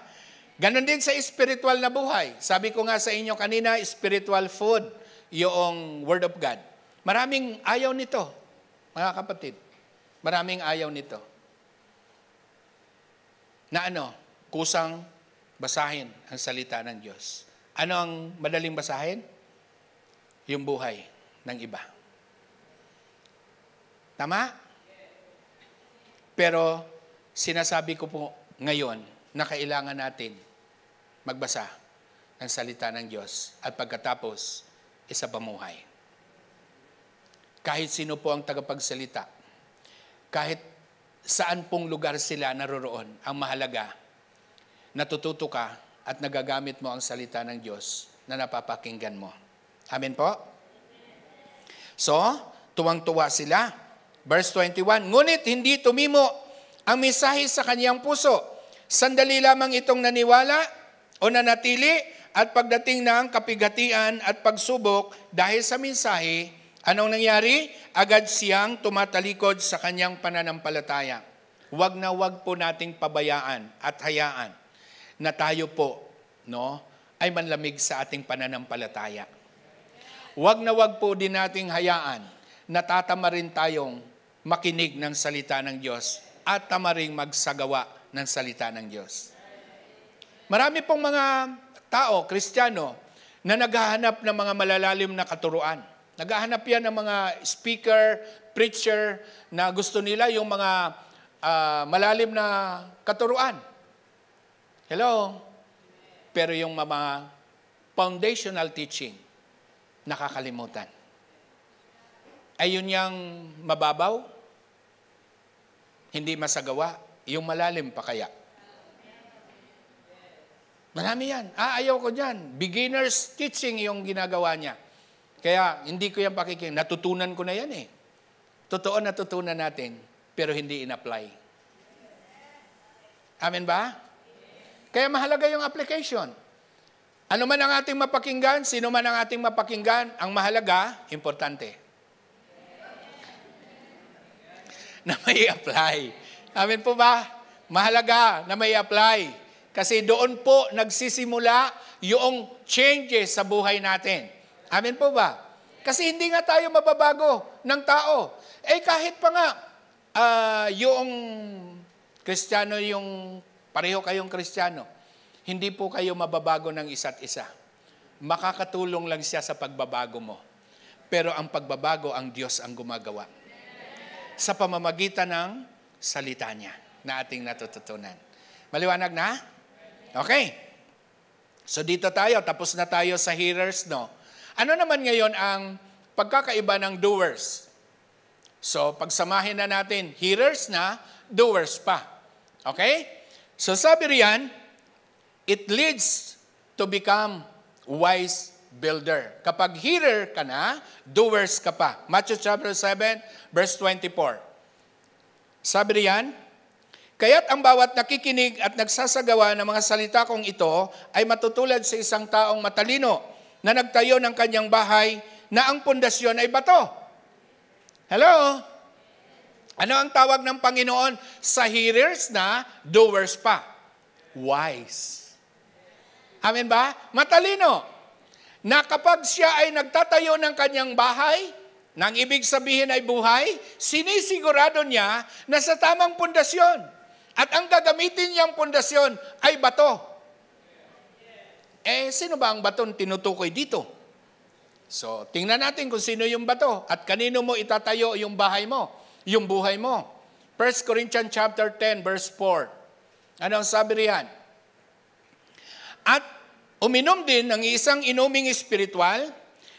Ganon din sa spiritual na buhay. Sabi ko nga sa inyo kanina, spiritual food, yung Word of God. Maraming ayaw nito, mga kapatid. Maraming ayaw nito. Na kusang basahin ang salita ng Diyos. Ano ang madaling basahin? Yung buhay ng iba. Tama? Pero sinasabi ko po ngayon na kailangan natin magbasa ng salita ng Diyos at pagkatapos isa pamuhay. Kahit sino po ang tagapagsalita, kahit saan pong lugar sila naroroon, ang mahalaga, natututo ka at nagagamit mo ang salita ng Diyos na napapakinggan mo. Amen po? So, tuwang-tuwa sila. Verse 21, ngunit hindi tumimo ang mensahe sa kaniyang puso. Sandali lamang itong naniwala o nanatili at pagdating ng kapighatian at pagsubok dahil sa mensahe, anong nangyari? Agad siyang tumatalikod sa kanyang pananampalataya. Huwag na huwag po nating pabayaan at hayaan na tayo po ay manlamig sa ating pananampalataya. Huwag na huwag po din nating hayaan na tatama rin tayong makinig ng salita ng Diyos at tama rin magsagawa ng salita ng Diyos. Marami pong mga tao, Kristiyano, na naghahanap ng mga malalalim na katuruan. Naghahanap yan ng mga speaker, preacher, na gusto nila yung mga malalim na katuruan. Hello? Pero yung mga foundational teaching, nakakalimutan. Ayun yung mababaw, hindi masagawa, yung malalim pa kaya. Marami yan. Ayaw ko dyan. Beginner's teaching yung ginagawa niya. Kaya hindi ko yan pakikinggan. Natutunan ko na yan eh. Totoo natutunan natin, pero hindi in-apply. Amen ba? Kaya mahalaga yung application. Ano man ang ating mapakinggan, sino man ang ating mapakinggan, ang mahalaga, importante. Na may apply. Amen po ba? Mahalaga na may apply. Kasi doon po nagsisimula yung changes sa buhay natin. Amen po ba? Kasi hindi nga tayo mababago ng tao. Kahit pa nga, yung Kristiyano, yung pareho kayong Kristiyano, hindi po kayo mababago ng isa't isa. Makakatulong lang siya sa pagbabago mo. Pero ang pagbabago, ang Diyos ang gumagawa. Sa pamamagitan ng salita niya na ating natututunan. Maliwanag na? Okay. So dito tayo, tapos na tayo sa hearers, no? Ano naman ngayon ang pagkakaiba ng doers? So pagsamahin na natin, hearers na, doers pa. Okay? So sabi riyan, it leads to become wise builder. Kapag hearer ka na, doers ka pa. Matthew chapter 7, verse 24. Sabi riyan, kaya't ang bawat nakikinig at nagsasagawa ng mga salita kong ito ay matutulad sa isang taong matalino na nagtayo ng kanyang bahay na ang pundasyon ay bato. Hello? Ano ang tawag ng Panginoon sa hearers na doers pa? Wise. Amen ba? Matalino. Na kapag siya ay nagtatayo ng kanyang bahay, nang ibig sabihin ay buhay, sinisigurado niya na sa tamang pundasyon. At ang gagamitin niyang pundasyon ay bato. Sino ba ang batong tinutukoy dito? So, tingnan natin kung sino yung bato at kanino mo itatayo yung bahay mo, yung buhay mo. 1 Corinthians chapter 10, verse 4. Ano ang sabi riyan? At uminom din ng isang inuming espiritual,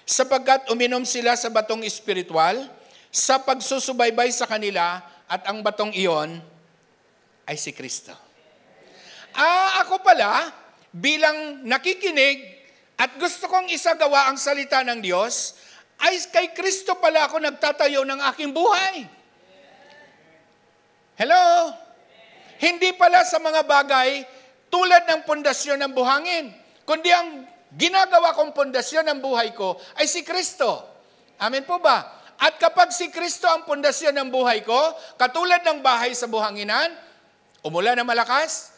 sapagkat uminom sila sa batong espiritual, sa pagsusubaybay sa kanila, at ang batong iyon ay si Kristo. Ako pala, bilang nakikinig at gusto kong isagawa ang salita ng Diyos, ay kay Kristo pala ako nagtatayo ng aking buhay. Hello? Hindi pala sa mga bagay tulad ng pundasyon ng buhangin, kundi ang ginagawa kong pundasyon ng buhay ko ay si Kristo. Amen po ba? At kapag si Kristo ang pundasyon ng buhay ko, katulad ng bahay sa buhanginan, umulan ng malakas,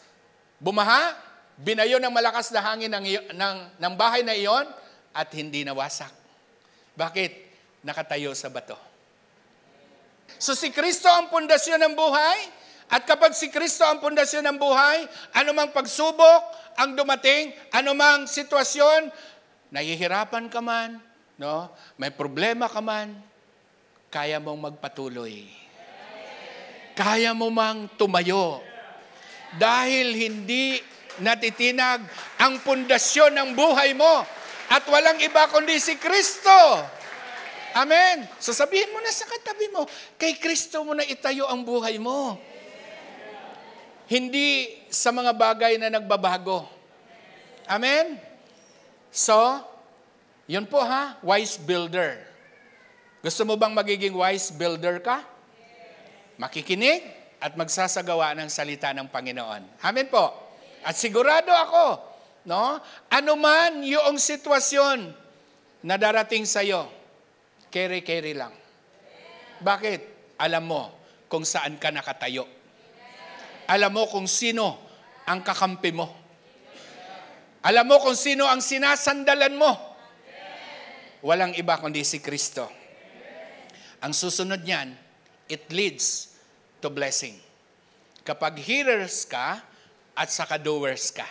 bumaha, binayo ng malakas na hangin ng bahay na iyon, at hindi nawasak. Bakit? Nakatayo sa bato. So si Kristo ang pundasyon ng buhay, at kapag si Kristo ang pundasyon ng buhay, anumang pagsubok ang dumating, anumang sitwasyon, nahihirapan ka man, no? May problema ka man, kaya mong magpatuloy. Kaya mo mang tumayo. Dahil hindi natitinag ang pundasyon ng buhay mo at walang iba kundi si Kristo. Amen. So sabihin mo na sa katabi mo, kay Kristo mo na itayo ang buhay mo. Hindi sa mga bagay na nagbabago. Amen? So, yun po ha, wise builder. Gusto mo bang magiging wise builder ka? Makikinig at magsasagawa ng salita ng Panginoon. Amen po. At sigurado ako, no? Ano man yung sitwasyon na darating sa iyo, carry lang. Bakit? Alam mo kung saan ka nakatayo. Alam mo kung sino ang kakampi mo. Alam mo kung sino ang sinasandalan mo. Walang iba kundi si Kristo. Ang susunod niyan, it leads to blessing. Kapag hearers ka at saka doers ka,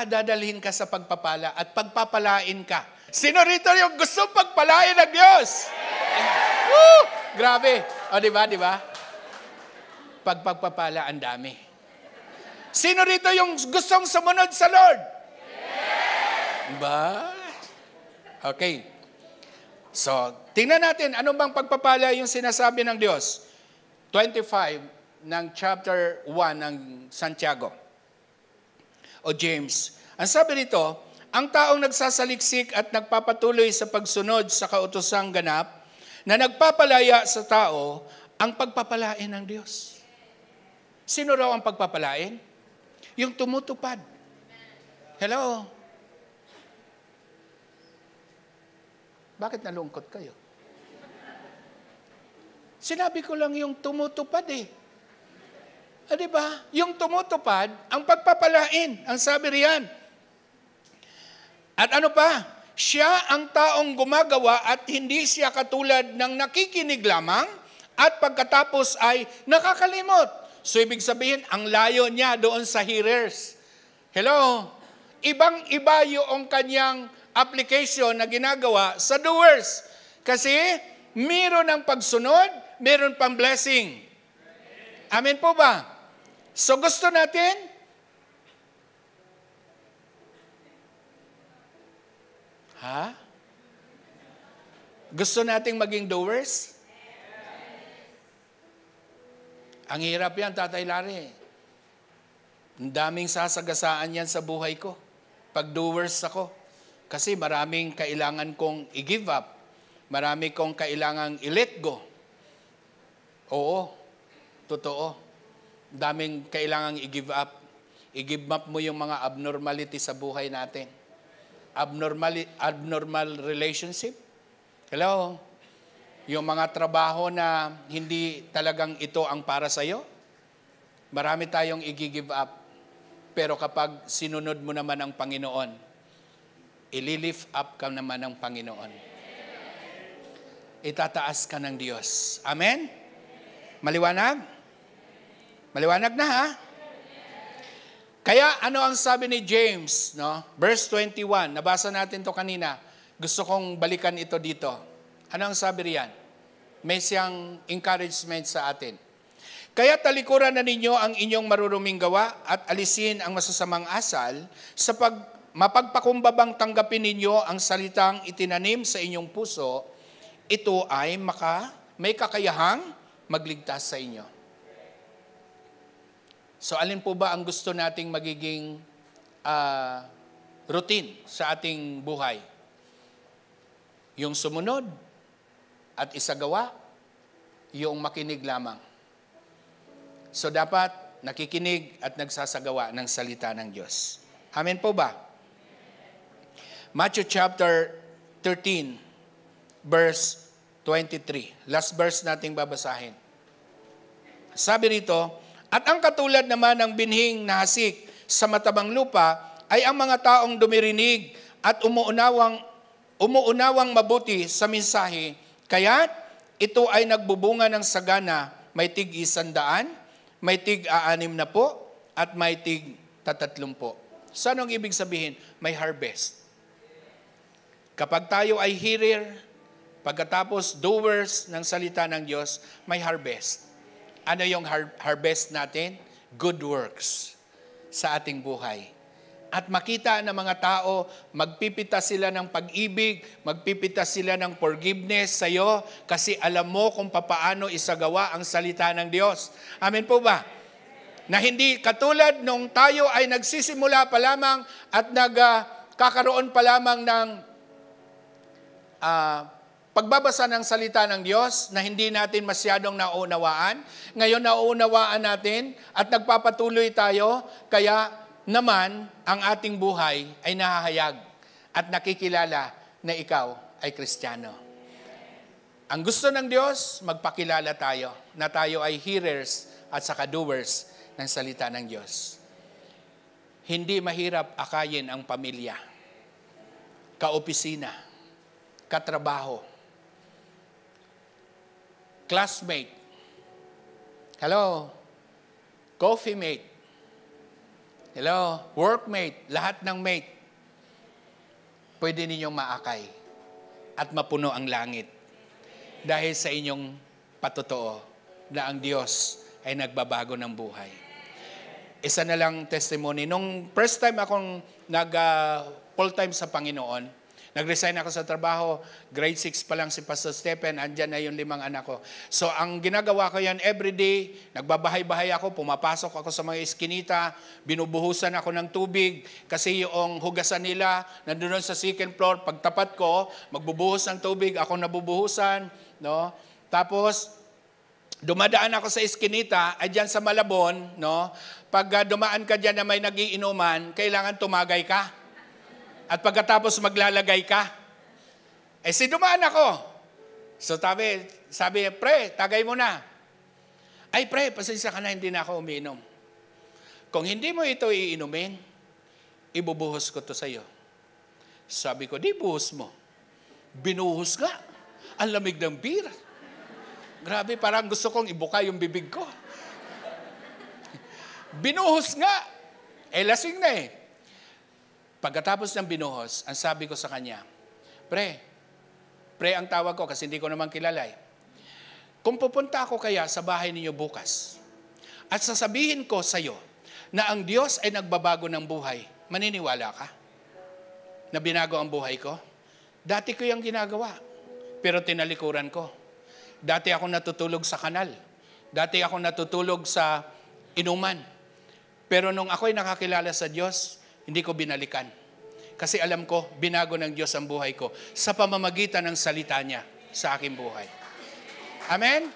dadalhin ka sa pagpapala at pagpapalain ka. Sino rito yung gusto pagpalain ng Diyos? Grabe. O, di ba? Pagpapala ang dami. Sino rito yung gustong sumunod sa Lord? Ba? Okay. So, tingnan natin, ano bang pagpapala yung sinasabi ng Diyos? 25 ng chapter 1 ng Santiago o James. Ang sabi rito, ang taong nagsasaliksik at nagpapatuloy sa pagsunod sa kautosang ganap na nagpapalaya sa tao, ang pagpapalain ng Diyos. Sino raw ang pagpapalain? Yung tumutupad. Hello? Bakit nalungkot kayo? Sinabi ko lang yung tumutupad eh. Diba? Yung tumutupad, ang pagpapalain. Ang sabi riyan. At ano pa? Siya ang taong gumagawa at hindi siya katulad ng nakikinig lamang at pagkatapos ay nakakalimot. So, ibig sabihin, ang layo niya doon sa hearers. Hello? Ibang-iba yung kanyang application na ginagawa sa doers. Kasi meron ng pagsunod, meron pang blessing. Amen po ba? So gusto natin, gusto nating maging doers? Ang hirap yan, Tatay Larry. Ang daming sasagasaan yan sa buhay ko. Pag doers ako. Kasi maraming kailangan kong i-give up. Marami kong kailangang i-let go. Oo, totoo. Daming kailangang i-give up. I-give up mo yung mga abnormality sa buhay natin. Abnormal relationship. Hello? Yung mga trabaho na hindi talagang ito ang para sa'yo. Marami tayong i-give up. Pero kapag sinunod mo naman ang Panginoon, ili-lift up ka naman ng Panginoon. Itataas ka ng Diyos. Amen? Maliwanag? Maliwanag na, ha? Kaya ano ang sabi ni James, no? Verse 21, nabasa natin to kanina. Gusto kong balikan ito dito. Ano ang sabi riyan? May siyang encouragement sa atin. Kaya talikuran na ninyo ang inyong maruruming gawa at alisin ang masasamang asal sa mapagpakumbabang tanggapin ninyo ang salitang itinanim sa inyong puso, ito ay may kakayahang magligtas sa inyo. So alin po ba ang gusto nating magiging routine sa ating buhay? Yung sumunod at isagawa, yung makinig lamang. So dapat nakikinig at nagsasagawa ng salita ng Diyos. Amen po ba? Matthew chapter 13, verse 23. Last verse nating babasahin. Sabi rito, at ang katulad naman ng binhing na hasik sa matabang lupa ay ang mga taong dumirinig at umuunawang mabuti sa mensahe, kaya ito ay nagbubunga ng sagana, may tig 100, may tig 60, at may tig 30. So anong ibig sabihin? May harvest. Kapag tayo ay hearer, pagkatapos doers ng salita ng Diyos, may harvest. Ano yung harvest natin? Good works sa ating buhay. At makita ng mga tao, magpipita sila ng pag-ibig, magpipita sila ng forgiveness sa iyo kasi alam mo kung papaano isagawa ang salita ng Diyos. Amen po ba? Na hindi katulad nung tayo ay nagsisimula pa lamang at nagkakaroon pa lamang ng pagbabasa ng salita ng Diyos na hindi natin masyadong nauunawaan. Ngayon nauunawaan natin at nagpapatuloy tayo, kaya naman ang ating buhay ay nahahayag at nakikilala na ikaw ay Kristiyano. Ang gusto ng Diyos, magpakilala tayo na tayo ay hearers at saka doers ng salita ng Diyos. Hindi mahirap akayin ang pamilya, kaopisina, katrabaho, classmate, hello, coffee mate, hello, workmate, lahat ng mate, pwede ninyong maakay at mapuno ang langit dahil sa inyong patotoo na ang Diyos ay nagbabago ng buhay. Isa na lang testimony. Nung first time akong full-time sa Panginoon, nag-resign ako sa trabaho, grade 6 pa lang si Pastor Stephen, andyan na yung 5 anak ko. So ang ginagawa ko yan everyday, nagbabahay-bahay ako, pumapasok ako sa mga iskinita, binubuhusan ako ng tubig, kasi yung hugasan nila, nandun sa second floor, pagtapat ko, magbubuhos ng tubig, ako nabubuhusan, no? Tapos, dumadaan ako sa iskinita, ay dyan sa Malabon, no? Pag dumaan ka dyan na may nagiinuman, kailangan tumagay ka. At pagkatapos maglalagay ka. Dumaan ako. So sabi, pre, tagay mo na. Ay pre, pasensya ka na, hindi na ako umiinom. Kung hindi mo ito iinumin, ibubuhos ko to sa iyo. Sabi ko, di buhos mo. Binuhos nga. Ang lamig ng beer. Grabe, parang gusto kong ibuka yung bibig ko. Binuhos nga. Lasing na eh. Pagkatapos ng binuhos, ang sabi ko sa kanya, pre ang tawag ko kasi hindi ko naman kilala eh. Kung pupunta ako kaya sa bahay ninyo bukas, at sasabihin ko sa iyo na ang Diyos ay nagbabago ng buhay, maniniwala ka? Na binago ang buhay ko? Dati ko yung ginagawa, pero tinalikuran ko. Dati ako natutulog sa kanal. Dati ako natutulog sa inuman. Pero nung ako'y nakakilala sa Diyos, hindi ko binalikan. Kasi alam ko, binago ng Diyos ang buhay ko sa pamamagitan ng salita niya sa aking buhay. Amen?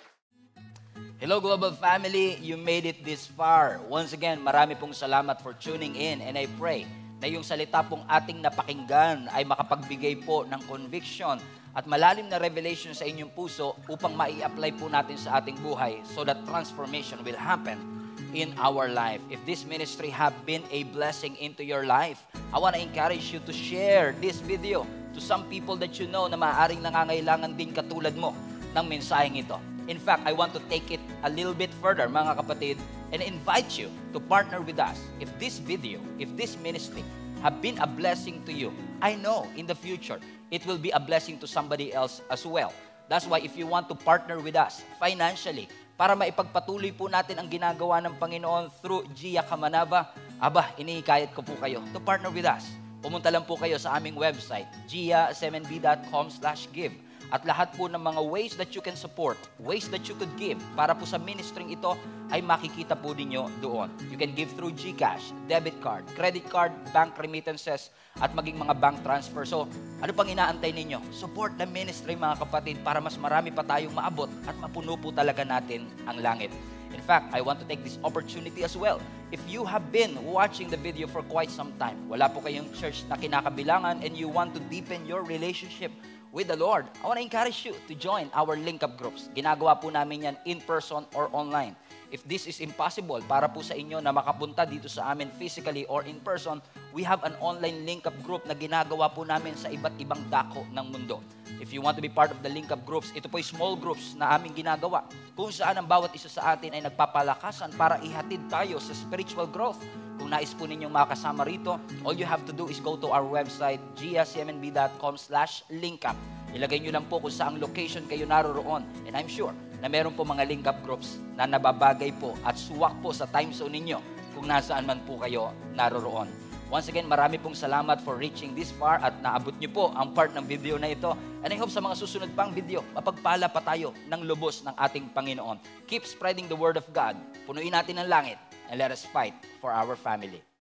Hello Global Family, you made it this far. Once again, marami pong salamat for tuning in and I pray na yung salita pong ating napakinggan ay makapagbigay po ng conviction at malalim na revelation sa inyong puso upang mai-apply po natin sa ating buhay so that transformation will happen in our life. If this ministry have been a blessing into your life, I want to encourage you to share this video to some people that you know na maaaring nangangailangan din katulad mo ng mensaheng ito. In fact, I want to take it a little bit further, mga kapatid, and invite you to partner with us. If this video, if this ministry have been a blessing to you, I know in the future, it will be a blessing to somebody else as well. That's why if you want to partner with us financially, para maipagpatuloy po natin ang ginagawa ng Panginoon through Gia Kamanava, inihikayat ko po kayo to partner with us. Pumunta lang po kayo sa aming website, giasmnb.com/give. At lahat po ng mga ways that you can support, ways that you could give para po sa ministering ito ay makikita po ninyo doon. You can give through GCash, debit card, credit card, bank remittances, at maging mga bank transfer. So, ano pang inaantay ninyo? Support the ministry mga kapatid para mas marami pa tayong maabot at mapuno po talaga natin ang langit. In fact, I want to take this opportunity as well. If you have been watching the video for quite some time, wala po kayong church na kinakabilangan and you want to deepen your relationship with the Lord, I want to encourage you to join our link-up groups. Ginagawa po namin yan in person or online. If this is impossible para po sa inyo na makapunta dito sa amin physically or in person, we have an online link-up group na ginagawa po namin sa iba't ibang dako ng mundo. If you want to be part of the link-up groups, ito po ay small groups na aming ginagawa kung saan ang bawat isa sa atin ay nagpapalakasan para ihatid tayo sa spiritual growth. Kung nais po ninyong makasama rito, all you have to do is go to our website, giasmnb.com/linkup. Ilagay nyo lang po kung saang location kayo naroroon. And I'm sure na meron po mga link-up groups na nababagay po at suwak po sa time zone ninyo kung nasaan man po kayo naroroon. Once again, marami pong salamat for reaching this far at naabot nyo po ang part ng video na ito. And I hope sa mga susunod pang video, mapagpala pa tayo ng lubos ng ating Panginoon. Keep spreading the word of God. Punuin natin ang langit and let us fight for our family.